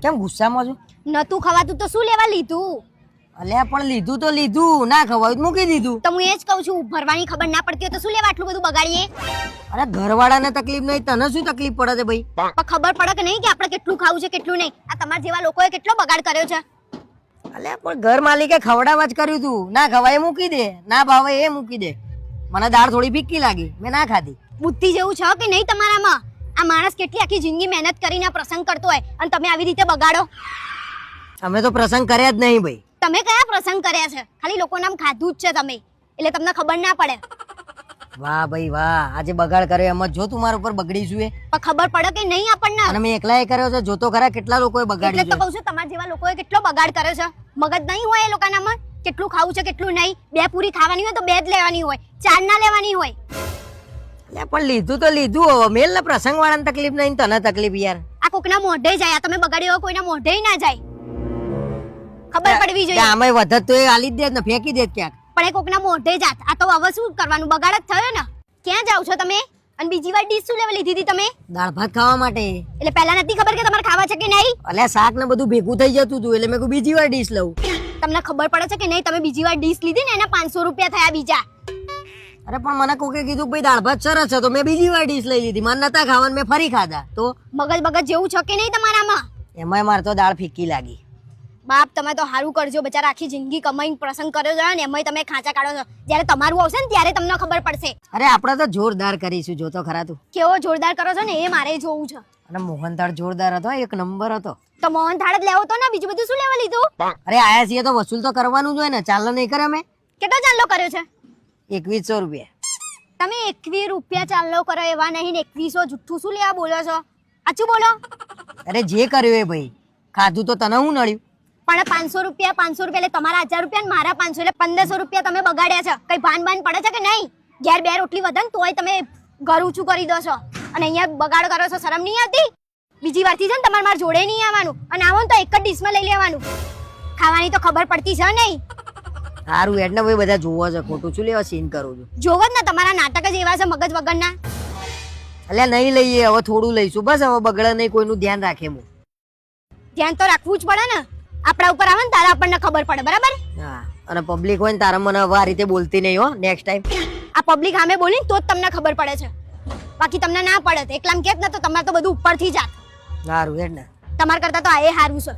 કેમ ગુસ્સામાં છો? નતું ખવાતું તો શું લેવા લીધું? અલ્યા પણ લીધું તો લીધું, ના ખવાયું તો મૂકી દીધું. તો હું એ જ કહું છું, ભરવાની ખબર ના પડતી હોય તો શું લેવા આટલું બધું બગાડીએ? અરે ઘરવાળાને તકલીફ નહીં, તને શું તકલીફ પડે છે ભાઈ? પણ ખબર પડે કે નહીં કે આપણે કેટલું ખાવું છે કેટલું નહીં? આ તમારા જેવા લોકોએ કેટલો બગાડ કર્યો છે. અલ્યા પણ ઘર માલિકે ખવડાવવા જ કર્યું તું, ના ખવાય મૂકી દે, ના ભાવે એ મૂકી દે. મને દાળ થોડી ફીક્કી લાગી, મેં ના ખાધી. બુદ્ધિ જેવું છે કે નહીં તમારામાં? આ માણસ કેટલી આખી જિંદગી મહેનત કરીને આ પ્રસંગ કરતો હોય અને તમે આવી રીતે બગાડો. અમે તો પ્રસંગ કર્યા જ નહીં ભાઈ. તમે કયા પ્રસંગ કર્યા છે? ખાલી લોકો નામ ખાધું જ છે તમે, એટલે તમને ખબર ના પડે. વાહ ભાઈ વાહ, આજે બગાડ કર્યો એમ જ જો તું મારા ઉપર બગડીશું એ. પણ ખબર પડે કે નહીં આપણને? અને મેં એકલા એ કર્યો છે, જોતો ખરા કેટલા લોકોએ એટલે બગાડ્યું તો છે. કહું છું, તમારા જેવા લોકોએ કેટલો બગાડ કર્યો છે. મગજ નહીં હોય એ લોકોનામાં? કેટલું ખાવું છે કેટલું નહીં? 2 પૂરી ખાવાની હોય તો 2 જ લેવાની હોય, 4 ના લેવાની હોય. અલ્યા પણ લીધું તો લીધું, હવે મેલ ને પ્રસંગ વાળાને તકલીફ નહીં, તને તકલીફ યાર. આ કોકના મોઢે જાય, આ તમે બગાડ્યો હોય કોઈના મોઢે ના જાય. ખબર પડવી જોઈએ. આમાં વધત તો એ આલી જ દે ને ફેંકી દે ક્યાંક. પણ એ કોકના મોઢે જાત, આ તો હવે શું કરવાનું? બગાડ જ થયો ને. ક્યાં જાવ છો તમે? અને બીજી વાર ડીશ શું લેવા લીધી હતી તમે? દાળ ભાત ખાવા માટે. એટલે પહેલા નથી ખબર કે તમારે ખાવા છે કે નહીં? અલ્યા શાક ને બધું ભેગું થઈ જતું હતું એટલે મેં કહ્યું બીજી વાર ડીશ લઉં. તમને ખબર પડે છે કે નહીં? તમે બીજી વાર ડીશ લીધી ને એના 500 રૂપિયા થયા બીજા. અરે પણ મને કોકે કીધું ભાઈ દાળ ભાત સરસ છે તો મેં બીજી વાર ડીશ લઈ લીધી. મને નતા ખાવાનું, મેં ફરી ખાધા. તો મગજ બગજ જેવું છે કે નહીં તમારામાં? એમાંય મારે તો દાળ ફીક્કી લાગી. બાપ તમે તો હારું કરજો, બચારા આખી જિંદગી કમાઈને પ્રસંગ કર્યો છે ને એમાંય તમે ખાંચા કાઢો છો. જ્યારે તમારું આવશે ને ત્યારે તમને ખબર પડશે. અરે આપણે તો જોરદાર કરીશું, જોતો ખરા તું. કેવો જોરદાર કરો છો ને એ મારે જોવું છે. અને મોહનથાળ જોરદાર હતો, એક નંબર હતો. તો મોહન થાળ જ લેવો તો ને, બીજું બધું શું લેવા લીધું? અરે આયા છીએ તો વસૂલ તો કરવાનું જ હોય ને, ચાલો નહીં કરે અમે. કેટલો ચાલ્લો કર્યો છે? 2100 રૂપિયા. તમે 21 રૂપિયા ચાલ્લો કરો એવા નહીં ને 2100 જુઠ્ઠું શું લેવા બોલો છો? સાચું બોલો. અરે જે કર્યું એ ભાઈ, ખાધું તો તને હું નડ્યું? પણ 500 રૂપિયા એટલે તમારા 1000 રૂપિયા ને મારા 500 એટલે 1500 રૂપિયા તમે બગાડ્યા છે. કઈ ભાન પડે છે કે નહીં? ઘેર 2 રોટલી વધે ને તોય તમે ઘર ઊંચું કરી દો છો અને અહીંયા બગાડ કરો છો. શરમ નહીં આવતી? બીજી વારથી છે ને તમારે મારા જોડે નહીં આવવાનું, અને આવો ને તો એક જ ડીશમાં લઈ લેવાનું. ખાવાની તો ખબર પડતી છે નહીં? સારું એટલે ભાઈ બધા જોવો છે, ખોટું શું લેવા સીન કરું છું? જોવો જ ને, તમારા નાટક જ એવા છે મગજ વગરના. અલ્યા નહીં લઈએ, હવે થોડું લઈશું બસ. હવે બગડે નહીં, કોઈનું ધ્યાન રાખે. હું ધ્યાન તો રાખવું જ પડે ને. આપણા ઉપર આવે ને તારા આપણને ખબર પડે, બરાબર? હા, અને પબ્લિક હોય ને તારા મને હવે આ રીતે બોલતી નહીં હો નેક્સ્ટ ટાઈમ. આ પબ્લિક સામે બોલી તો જ તમને ખબર પડે છે, બાકી તમને ના પડે. એકલામ કેત ને તો તમારે તો બધું ઉપરથી જાત. સારું એટલે તમાર કરતા તો આ એ હારું છે.